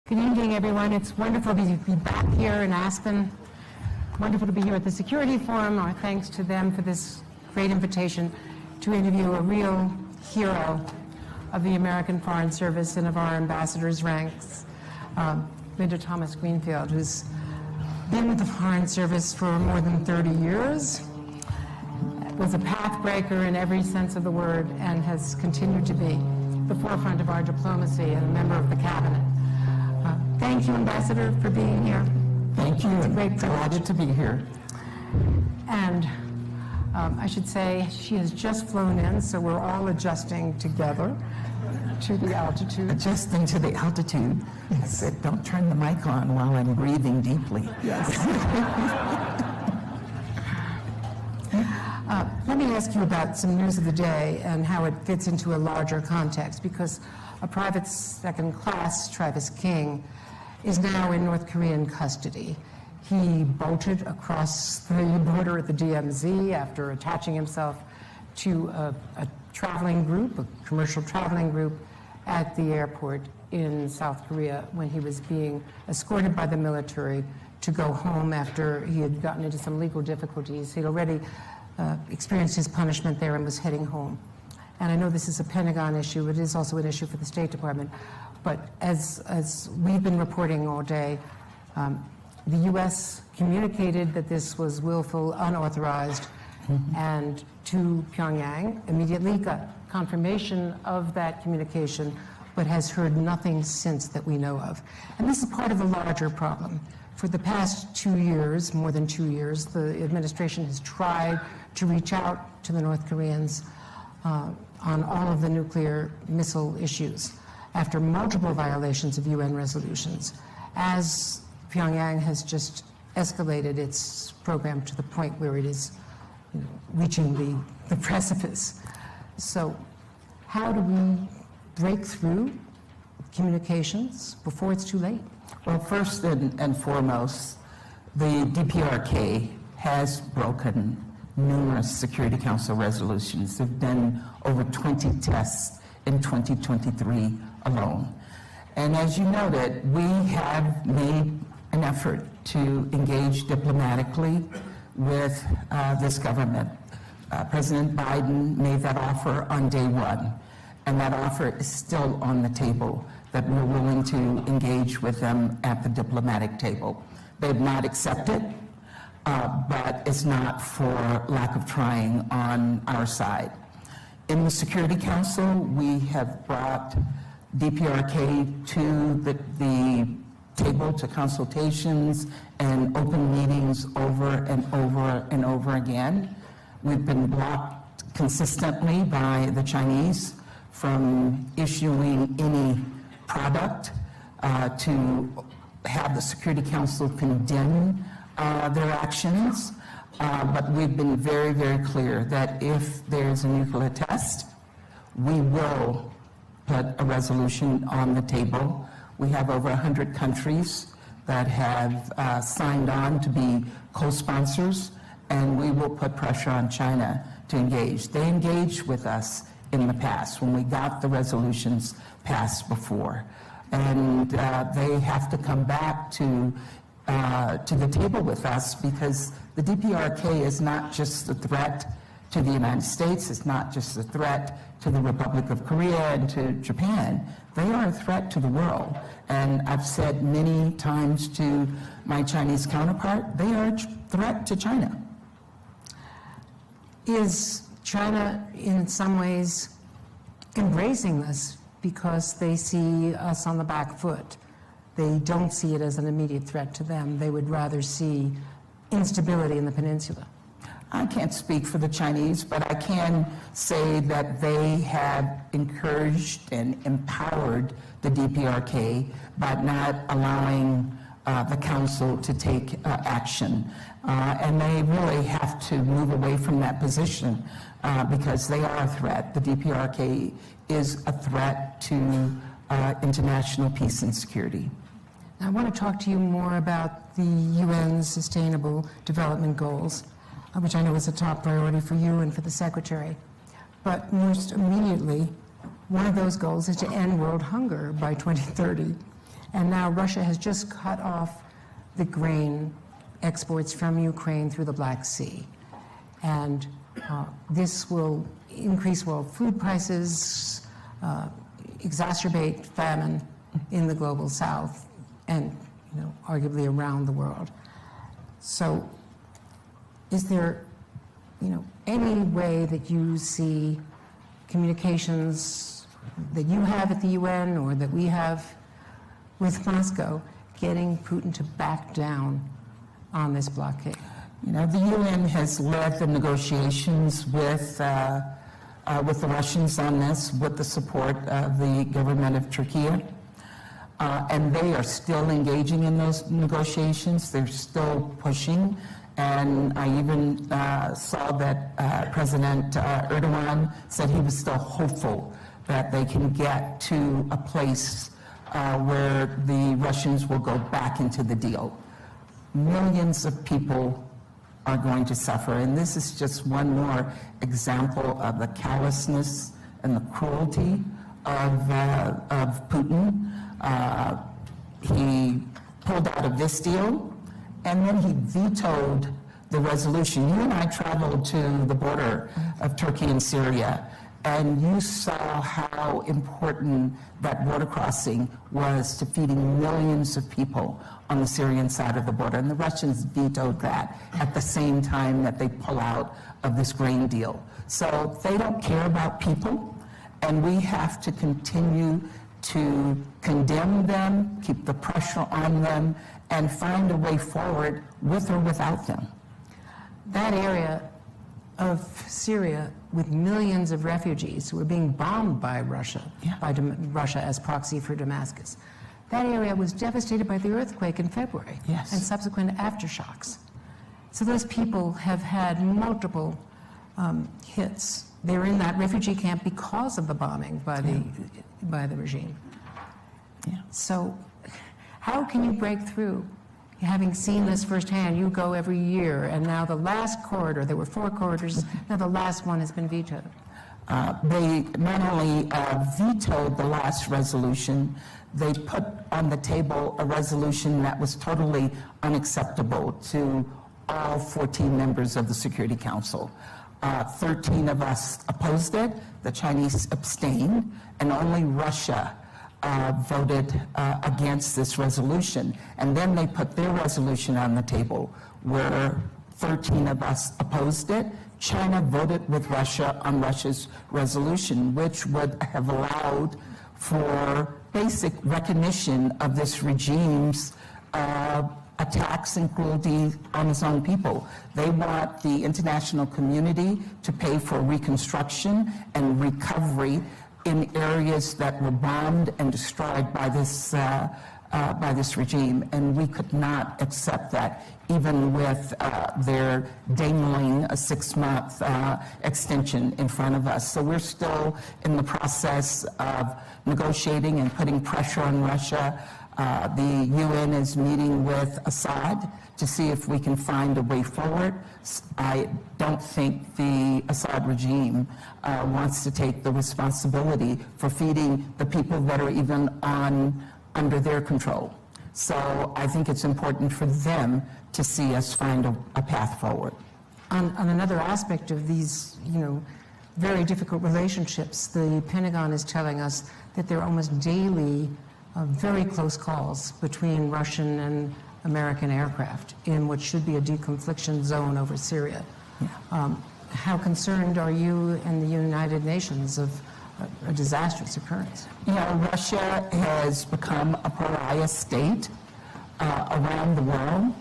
Good evening, everyone. It's wonderful to be back here in Aspen. Wonderful to be here at the Security Forum. Our thanks to them for this great invitation to interview a real hero of the American Foreign Service and of our ambassadors' ranks, Linda Thomas-Greenfield, who's been with the Foreign Service for more than 30 years, was a pathbreaker in every sense of the word, and has continued to be the forefront of our diplomacy and a member of the cabinet. Thank you, Ambassador, for being here. Thank you. It's a great Delighted to be here. And I should say she has just flown in, so we're all adjusting together to the altitude. Adjusting to the altitude. Yes. I said, don't turn the mic on while I'm breathing deeply. Yes. Let me ask you about some news of the day and how it fits into a larger context, because a private second-class Travis King is now in North Korean custody. He bolted across the border at the DMZ after attaching himself to a traveling group, a commercial traveling group, at the airport in South Korea when he was being escorted by the military to go home after he had gotten into some legal difficulties. He'd already experienced his punishment there and was heading home. And I know this is a Pentagon issue. It is also an issue for the State Department. But as we've been reporting all day, the U.S. communicated that this was willful, unauthorized, and to Pyongyang immediately got confirmation of that communication, but has heard nothing since that we know of. And this is part of a larger problem. For the past 2 years, more than 2 years, the administration has tried to reach out to the North Koreans on all of the nuclear missile issues after multiple violations of UN resolutions, as Pyongyang has just escalated its program to the point where it is reaching the precipice. So how do we break through communications before it's too late? Well, first and foremost, the DPRK has broken numerous Security Council resolutions. There have been over 20 tests in 2023 alone. And as you noted, we have made an effort to engage diplomatically with this government. President Biden made that offer on day one, and that offer is still on the table, that we're willing to engage with them at the diplomatic table. They've not accepted, but it's not for lack of trying on our side. In the Security Council, we have brought DPRK to the table to consultations and open meetings over and over and over again. We've been blocked consistently by the Chinese from issuing any product, to have the Security Council condemn their actions. But we've been very, very clear that if there's a nuclear test, we will put a resolution on the table. We have over 100 countries that have signed on to be co-sponsors, and we will put pressure on China to engage. They engaged with us in the past when we got the resolutions passed before. And they have to come back to the table with us, because the DPRK is not just a threat to the United States, it's not just a threat to the Republic of Korea and to Japan. They are a threat to the world. And I've said many times to my Chinese counterpart, they are a threat to China. Is China in some ways embracing this because they see us on the back foot? They don't see it as an immediate threat to them. They would rather see instability in the peninsula. I can't speak for the Chinese, but I can say that they have encouraged and empowered the DPRK by not allowing the council to take action. And they really have to move away from that position because they are a threat. The DPRK is a threat to international peace and security. I want to talk to you more about the UN's Sustainable Development Goals, which I know is a top priority for you and for the Secretary. But most immediately, one of those goals is to end world hunger by 2030. And now Russia has just cut off the grain exports from Ukraine through the Black Sea. And this will increase world food prices, exacerbate famine in the global south, and arguably around the world. So is there any way that you see communications that you have at the UN or that we have with Moscow getting Putin to back down on this blockade? The UN has led the negotiations with the Russians on this, with the support of the government of Turkey. And they are still engaging in those negotiations. They're still pushing. And I even saw that President Erdogan said he was still hopeful that they can get to a place where the Russians will go back into the deal. Millions of people are going to suffer, and this is just one more example of the callousness and the cruelty of Putin. He pulled out of this deal, and then he vetoed the resolution. You and I traveled to the border of Turkey and Syria, and you saw how important that border crossing was to feeding millions of people on the Syrian side of the border. And the Russians vetoed that at the same time that they pull out of this grain deal. So they don't care about people, and we have to continue to condemn them, keep the pressure on them, and find a way forward with or without them. That area of Syria with millions of refugees who are being bombed by Russia, Russia as proxy for Damascus, that area was devastated by the earthquake in February and subsequent aftershocks. So those people have had multiple hits. They were in that refugee camp because of the bombing by the regime. So how can you break through? Having seen this firsthand, you go every year, and now the last corridor, there were 4 corridors, now the last one has been vetoed. They not only vetoed the last resolution, they put on the table a resolution that was totally unacceptable to all 14 members of the Security Council. 13 of us opposed it, the Chinese abstained, and only Russia voted against this resolution. And then they put their resolution on the table where 13 of us opposed it. China voted with Russia on Russia's resolution, which would have allowed for basic recognition of this regime's attacks and cruelty on its own people. They want the international community to pay for reconstruction and recovery in areas that were bombed and destroyed by this regime, and we could not accept that, even with their dangling a 6-month extension in front of us. So we're still in the process of negotiating and putting pressure on Russia. The UN is meeting with Assad to see if we can find a way forward. I don't think the Assad regime wants to take the responsibility for feeding the people that are even under their control. So I think it's important for them to see us find a path forward. On another aspect of these, very difficult relationships, the Pentagon is telling us that there are almost daily very close calls between Russian and American aircraft in what should be a deconfliction zone over Syria. How concerned are you and the United Nations of a disastrous occurrence? Russia has become a pariah state around the world.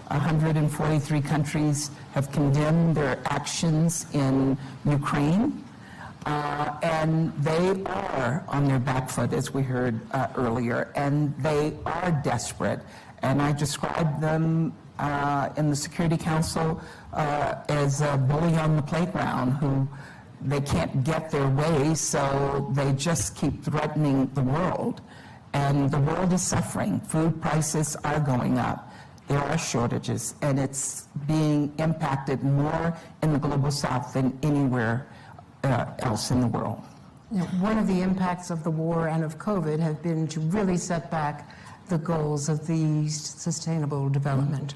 143 countries have condemned their actions in Ukraine. And they are on their back foot, as we heard earlier, and they are desperate. And I described them in the Security Council as a bully on the playground who they can't get their way, so they just keep threatening the world. And the world is suffering. Food prices are going up. There are shortages, and it's being impacted more in the global south than anywhere else in the world. One of the impacts of the war and of COVID have been to really set back the goals of the Sustainable Development.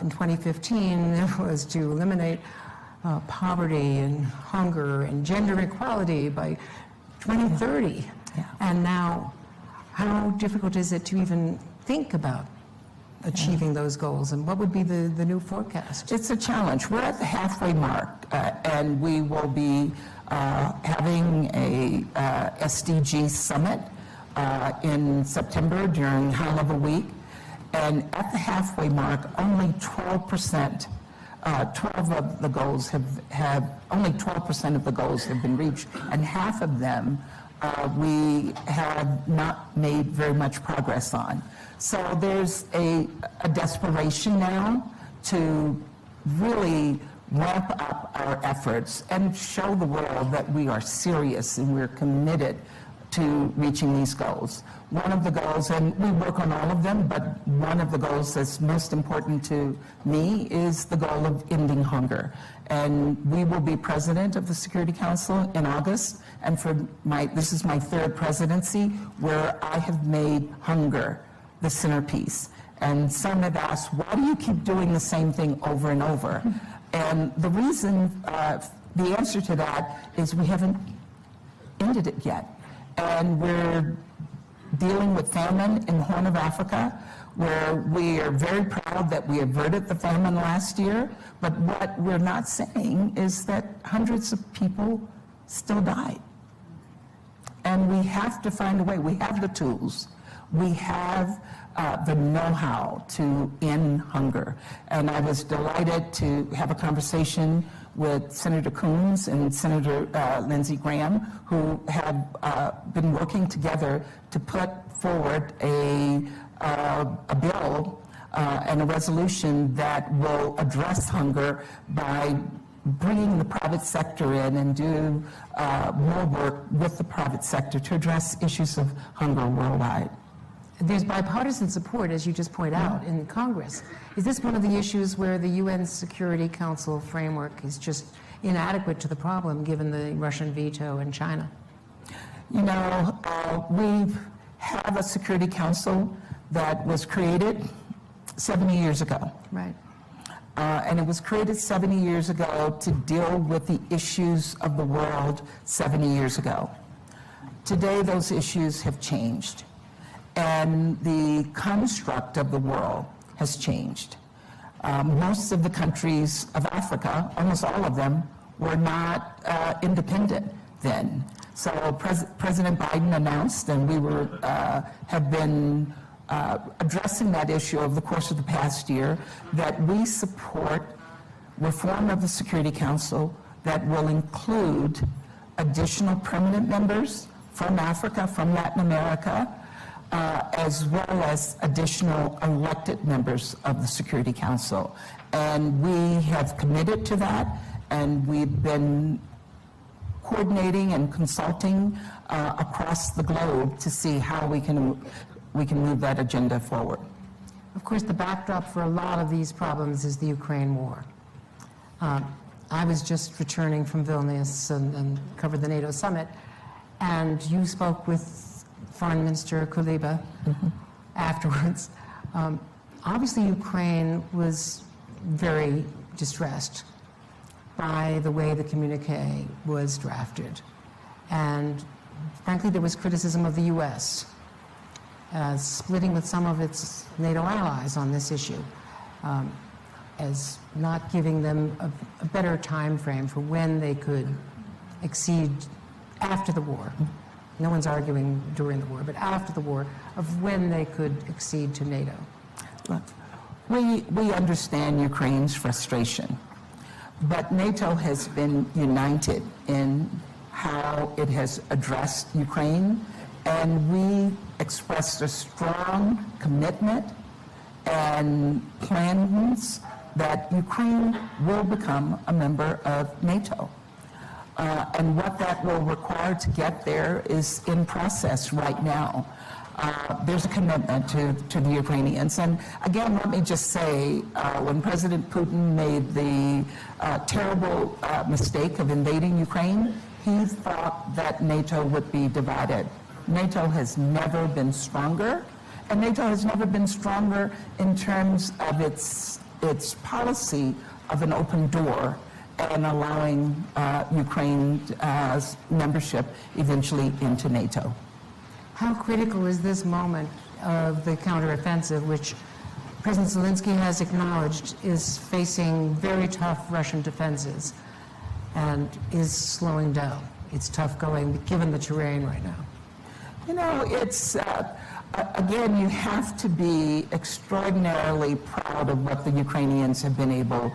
In 2015, it was to eliminate poverty and hunger and gender equality by 2030. Yeah. And now, how difficult is it to even think about achieving those goals, and what would be the new forecast? It's a challenge. We're at the halfway mark, and we will be having a SDG summit in September during High Level Week. And at the halfway mark, only 12%, 12 of the goals only 12% of the goals have been reached, and half of them we have not made very much progress on. So there's a desperation now to really ramp up our efforts and show the world that we are serious and we're committed to reaching these goals. One of the goals, and we work on all of them, but one of the goals that's most important to me is the goal of ending hunger. And we will be president of the Security Council in August, and this is my third presidency where I have made hunger the centerpiece. And some have asked, why do you keep doing the same thing over and over? And the reason, the answer to that is we haven't ended it yet. And we're dealing with famine in the Horn of Africa, where we are very proud that we averted the famine last year, but what we're not saying is that hundreds of people still died. And we have to find a way. We have the tools. We have the know-how to end hunger. And I was delighted to have a conversation with Senator Coons and Senator Lindsey Graham, who have been working together to put forward a bill and a resolution that will address hunger by bringing the private sector in and do more work with the private sector to address issues of hunger worldwide. There's bipartisan support, as you just point out, in Congress. Is this one of the issues where the UN Security Council framework is just inadequate to the problem, given the Russian veto in China? You know, we have a Security Council that was created 70 years ago. Right. And it was created 70 years ago to deal with the issues of the world 70 years ago. Today, those issues have changed. And the construct of the world has changed. Most of the countries of Africa, almost all of them, were not independent then. So President Biden announced, and we have been addressing that issue over the course of the past year, that we support reform of the Security Council that will include additional permanent members from Africa, from Latin America, as well as additional elected members of the Security Council. And we have committed to that, and we've been coordinating and consulting across the globe to see how we can move that agenda forward. Of course, the backdrop for a lot of these problems is the Ukraine war. I was just returning from Vilnius and covered the NATO summit, and you spoke with Foreign Minister Kuleba afterwards. Obviously, Ukraine was very distressed by the way the communique was drafted. And frankly, there was criticism of the U.S. Splitting with some of its NATO allies on this issue, as not giving them a better time frame for when they could accede after the war. No one's arguing during the war, but after the war, of when they could accede to NATO. Look, we understand Ukraine's frustration, but NATO has been united in how it has addressed Ukraine, and we expressed a strong commitment and plans that Ukraine will become a member of NATO. And what that will require to get there is in process right now. There's a commitment to the Ukrainians. And again, let me just say, when President Putin made the terrible mistake of invading Ukraine, he thought that NATO would be divided. NATO has never been stronger, And NATO has never been stronger in terms of its policy of an open door and allowing Ukraine's membership eventually into NATO. How critical is this moment of the counteroffensive, which President Zelensky has acknowledged is facing very tough Russian defenses and is slowing down? It's tough going given the terrain right now. You know, it's, again, you have to be extraordinarily proud of what the Ukrainians have been able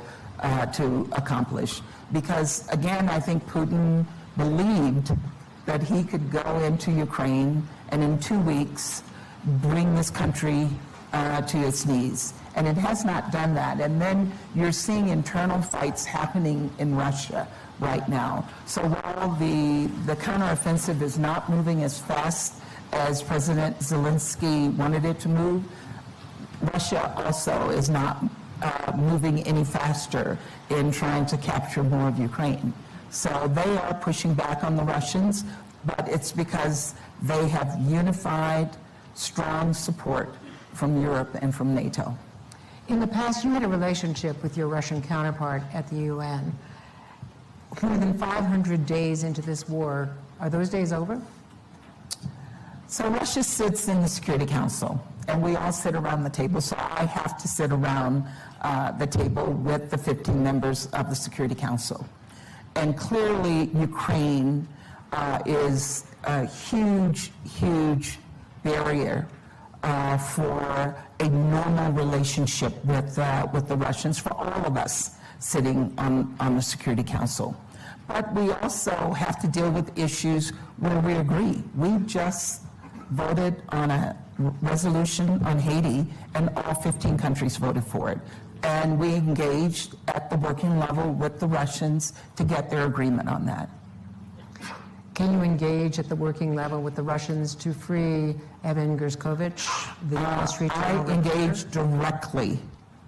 to accomplish. Because, again, I think Putin believed that he could go into Ukraine and in 2 weeks bring this country to its knees. And it has not done that. And then you're seeing internal fights happening in Russia right now. So while the counteroffensive is not moving as fast as President Zelensky wanted it to move, Russia also is not moving any faster in trying to capture more of Ukraine. So they are pushing back on the Russians, but it's because they have unified, strong support from Europe and from NATO. In the past, you had a relationship with your Russian counterpart at the UN. More than 500 days into this war, are those days over? So Russia sits in the Security Council, and we all sit around the table. So I have to sit around the table with the 15 members of the Security Council. And clearly, Ukraine is a huge, huge barrier for a normal relationship with the Russians, for all of us sitting on the Security Council. But we also have to deal with issues where we agree. We just voted on a resolution on Haiti, and all 15 countries voted for it. And we engaged at the working level with the Russians to get their agreement on that. Can you engage at the working level with the Russians to free Evan Gerskovich, the U.S. regional I engaged directly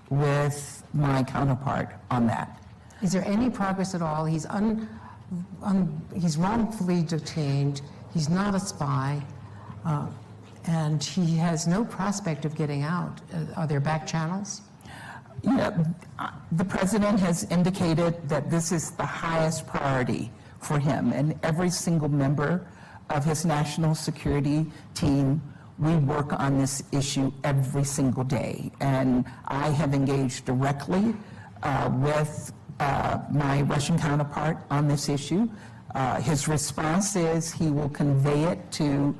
with my counterpart on that. Is there any progress at all? He's wrongfully detained. He's not a spy. And he has no prospect of getting out. Are there back channels? Yeah, the president has indicated that this is the highest priority for him, and every single member of his national security team, we work on this issue every single day. And I have engaged directly with my Russian counterpart on this issue. His response is he will convey it to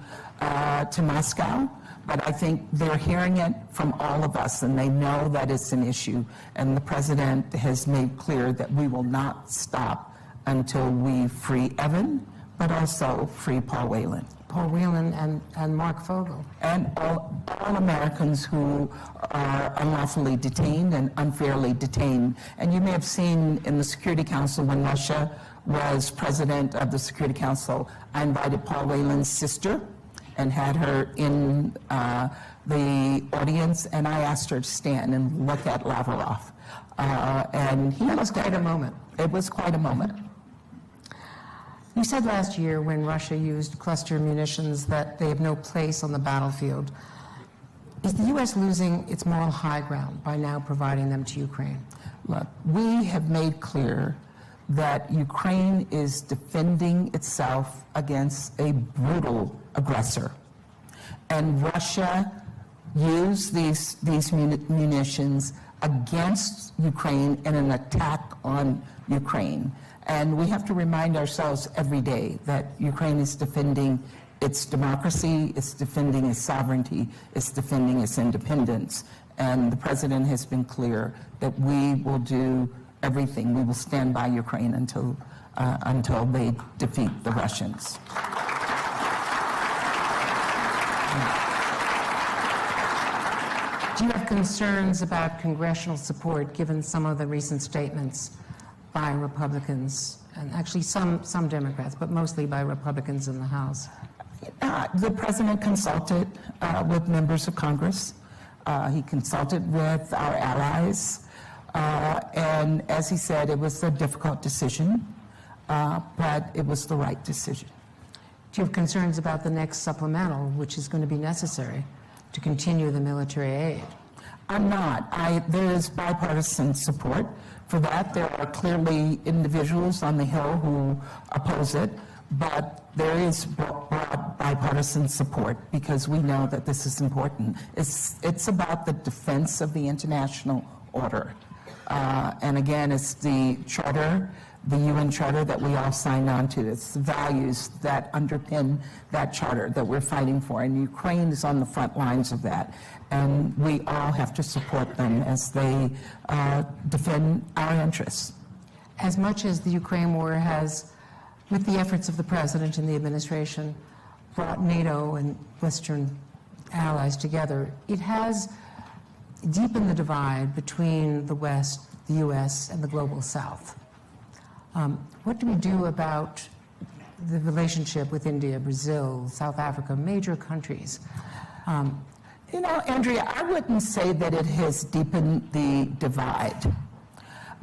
Moscow, but I think they're hearing it from all of us, and they know that it's an issue. And the president has made clear that we will not stop until we free Evan, but also free Paul Whelan. Paul Whelan and Mark Fogel. And all Americans who are unlawfully detained and unfairly detained. And you may have seen in the Security Council when Russia was president of the Security Council, I invited Paul Whelan's sister and had her in the audience, and I asked her to stand and look at Lavrov. And that was quite a moment. It was quite a moment. You said last year when Russia used cluster munitions that they have no place on the battlefield. Is the U.S. losing its moral high ground by now providing them to Ukraine? Look, we have made clear that Ukraine is defending itself against a brutal aggressor. And Russia used these munitions against Ukraine in an attack on Ukraine. And we have to remind ourselves every day that Ukraine is defending its democracy, it's defending its sovereignty, it's defending its independence. And the president has been clear that we will do everything. We will stand by Ukraine until they defeat the Russians. Do you have concerns about congressional support given some of the recent statements by Republicans, and actually some Democrats, but mostly by Republicans in the House? The president consulted with members of Congress. He consulted with our allies. And as he said, it was a difficult decision, but it was the right decision. Do you have concerns about the next supplemental, which is going to be necessary? to continue the military aid? I'm not. There is bipartisan support for that. There are clearly individuals on the Hill who oppose it, but there is broad bipartisan support because we know that this is important. It's about the defense of the international order. And again, it's the charter, the UN charter that we all signed on to. It's the values that underpin that charter that we're fighting for. And Ukraine is on the front lines of that. And we all have to support them as they defend our interests. As much as the Ukraine war has, with the efforts of the president and the administration, brought NATO and Western allies together, it has deepened the divide between the West, the U.S., and the global South. What do we do about the relationship with India, Brazil, South Africa, major countries? You know, Andrea, I wouldn't say that it has deepened the divide.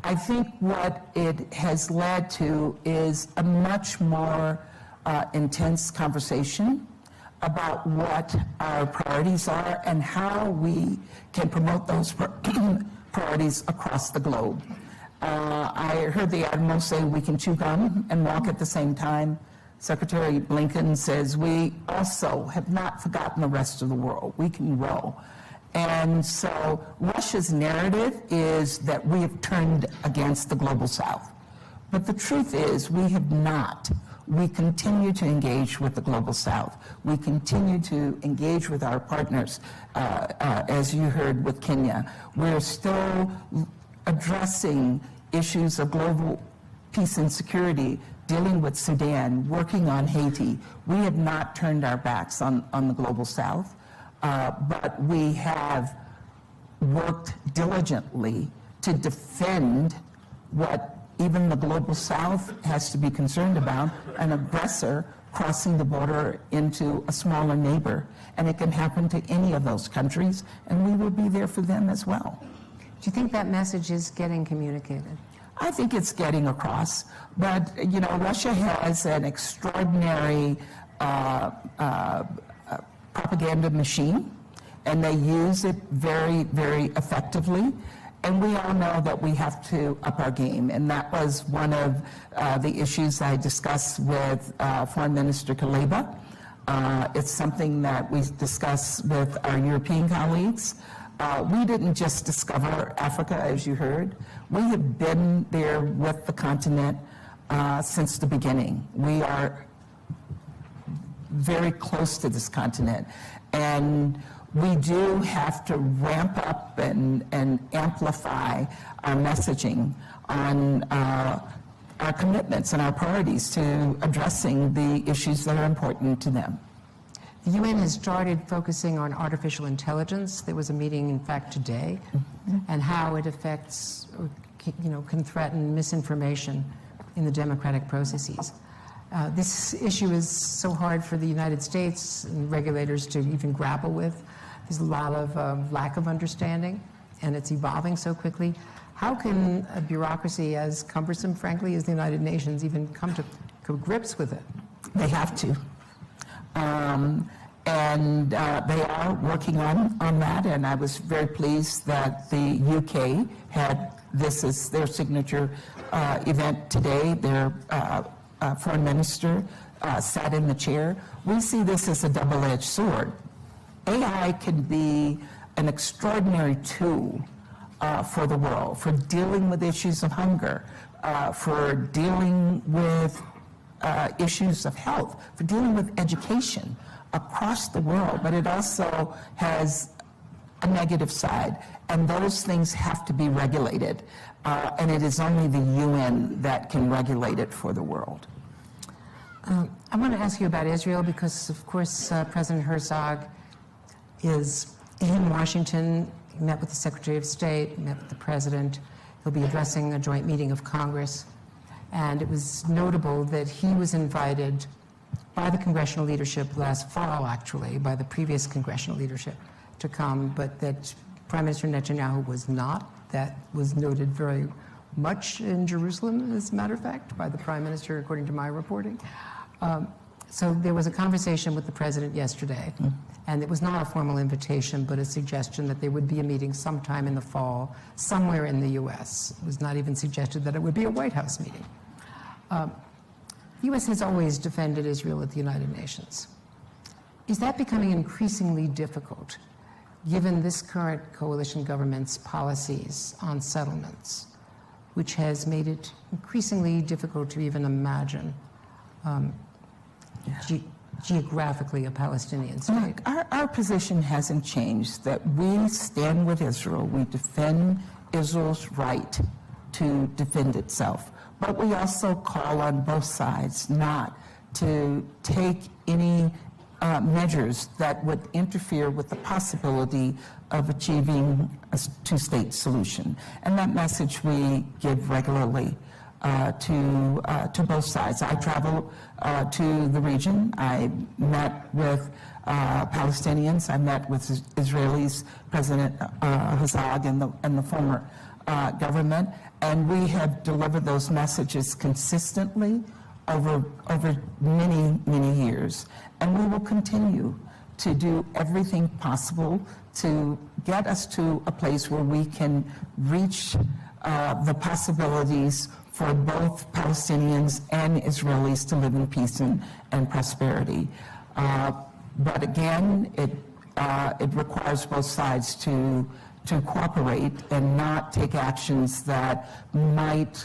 I think what it has led to is a much more intense conversation about what our priorities are and how we can promote those priorities across the globe. I heard the Admiral say we can chew gum and walk at the same time. Secretary Blinken says we also have not forgotten the rest of the world. We can row. And so Russia's narrative is that we have turned against the global South. But the truth is we have not. We continue to engage with the global South. We continue to engage with our partners, as you heard with Kenya. We're still addressing issues of global peace and security, dealing with Sudan, working on Haiti. We have not turned our backs on the global South, but we have worked diligently to defend what even the global South has to be concerned about, an aggressor crossing the border into a smaller neighbor. And it can happen to any of those countries, and we will be there for them as well. Do you think that message is getting communicated? I think it's getting across, but you know, Russia has an extraordinary propaganda machine, and they use it very, very effectively. And we all know that we have to up our game, and that was one of the issues I discussed with Foreign Minister Kuleba. It's something that we discuss with our European colleagues. We didn't just discover Africa, as you heard. We have been there with the continent since the beginning. We are very close to this continent, and we do have to ramp up and amplify our messaging on our commitments and our priorities to addressing the issues that are important to them. The UN has started focusing on artificial intelligence. There was a meeting, in fact, today, and how it affects, or, you know, can threaten misinformation in the democratic processes. This issue is so hard for the United States and regulators to even grapple with. There's a lot of lack of understanding, and it's evolving so quickly. How can a bureaucracy as cumbersome, frankly, as the United Nations even come to grips with it? They have to. And they are working on that, and I was very pleased that the UK had this as their signature event today. Their foreign minister sat in the chair. We see this as a double-edged sword. AI can be an extraordinary tool for the world, for dealing with issues of hunger, for dealing with issues of health, for dealing with education across the world, but it also has a negative side, and those things have to be regulated, and it is only the UN that can regulate it for the world. I want to ask you about Israel because, of course, President Herzog is in Washington. He met with the Secretary of State, met with the President. He'll be addressing a joint meeting of Congress. And it was notable that he was invited by the congressional leadership last fall, actually, by the previous congressional leadership to come, but that Prime Minister Netanyahu was not. That was noted very much in Jerusalem, as a matter of fact, by the Prime Minister, according to my reporting. So there was a conversation with the president yesterday, and it was not a formal invitation, but a suggestion that there would be a meeting sometime in the fall, somewhere in the U.S. It was not even suggested that it would be a White House meeting. The U.S. has always defended Israel at the United Nations. Is that becoming increasingly difficult, given this current coalition government's policies on settlements, which has made it increasingly difficult to even imagine geographically a Palestinian state? Our position hasn't changed, that we stand with Israel. We defend Israel's right to defend itself. But we also call on both sides not to take any measures that would interfere with the possibility of achieving a two-state solution. And that message we give regularly to both sides. I travel to the region. I met with Palestinians. I met with Israelis, President Herzog and the former government, and we have delivered those messages consistently over many, many years. And we will continue to do everything possible to get us to a place where we can reach the possibilities for both Palestinians and Israelis to live in peace and prosperity. But again, it requires both sides to cooperate and not take actions that might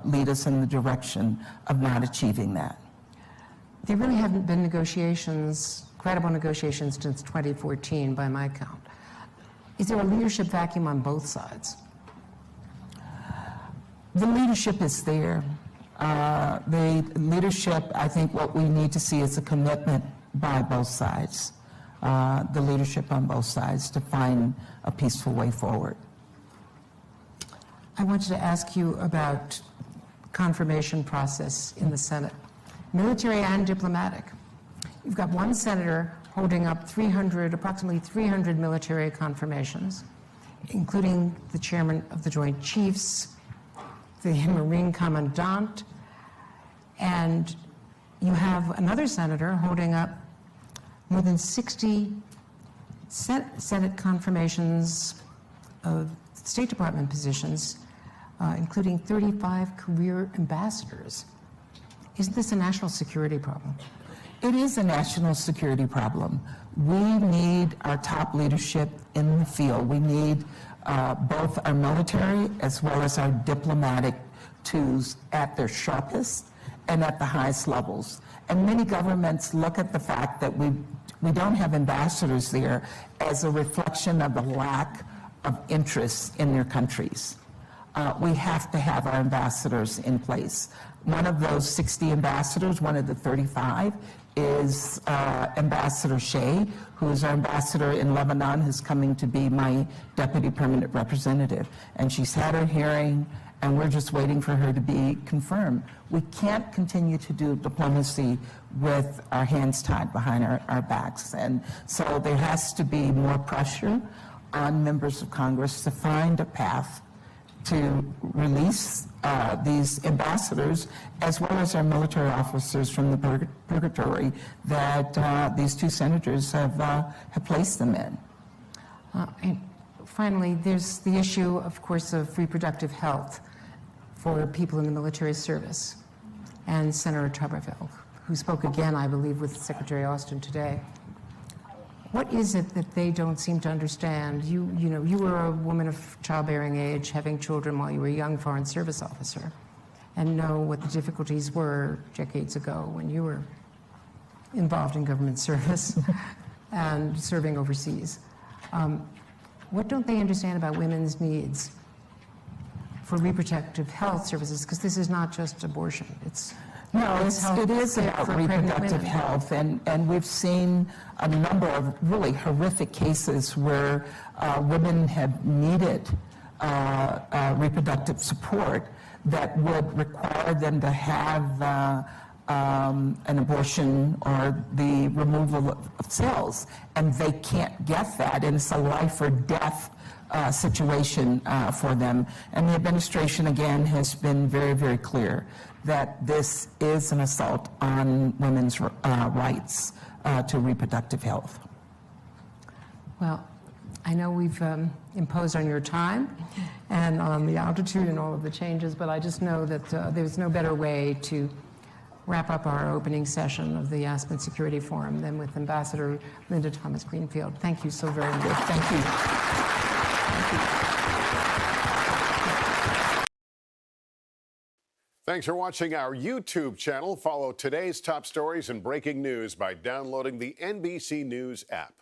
lead us in the direction of not achieving that. There really haven't been negotiations, credible negotiations, since 2014 by my count. Is there a leadership vacuum on both sides? The leadership is there. The leadership, I think what we need to see is a commitment by both sides, the leadership on both sides, to find a peaceful way forward. I wanted to ask you about confirmation process in the Senate, military and diplomatic. You've got one senator holding up approximately 300 military confirmations, including the chairman of the Joint Chiefs, the Marine Commandant, and you have another senator holding up more than 60 Senate confirmations of State Department positions, including 35 career ambassadors. Isn't this a national security problem? It is a national security problem. We need our top leadership in the field. We need both our military as well as our diplomatic tools at their sharpest and at the highest levels. And many governments look at the fact that we don't have ambassadors there as a reflection of the lack of interest in their countries. We have to have our ambassadors in place. One of those 60 ambassadors, one of the 35, is Ambassador Shea, who is our ambassador in Lebanon, who's coming to be my deputy permanent representative. And she's had her hearing, and we're just waiting for her to be confirmed. We can't continue to do diplomacy with our hands tied behind our backs. And so there has to be more pressure on members of Congress to find a path to release these ambassadors, as well as our military officers from the purgatory that these two senators have placed them in. And finally, there's the issue, of course, of reproductive health for people in the military service. And Senator Tuberville, who spoke again, I believe, with Secretary Austin today. What is it that they don't seem to understand? You were a woman of childbearing age, having children while you were a young foreign service officer, and know what the difficulties were decades ago when you were involved in government service and serving overseas. What don't they understand about women's needs for reproductive health services? Because this is not just abortion. It is about reproductive health, and we've seen a number of really horrific cases where women have needed reproductive support that would require them to have an abortion or the removal of cells, and they can't get that, and it's a life or death situation for them. And the administration, again, has been very, very clear that this is an assault on women's rights to reproductive health. Well, I know we've imposed on your time and on the altitude and all of the changes, but I just know that there's no better way to wrap up our opening session of the Aspen Security Forum than with Ambassador Linda Thomas-Greenfield. Thank you so very much. Thank you. Thank you. Thanks for watching our YouTube channel. Follow today's top stories and breaking news by downloading the NBC News app.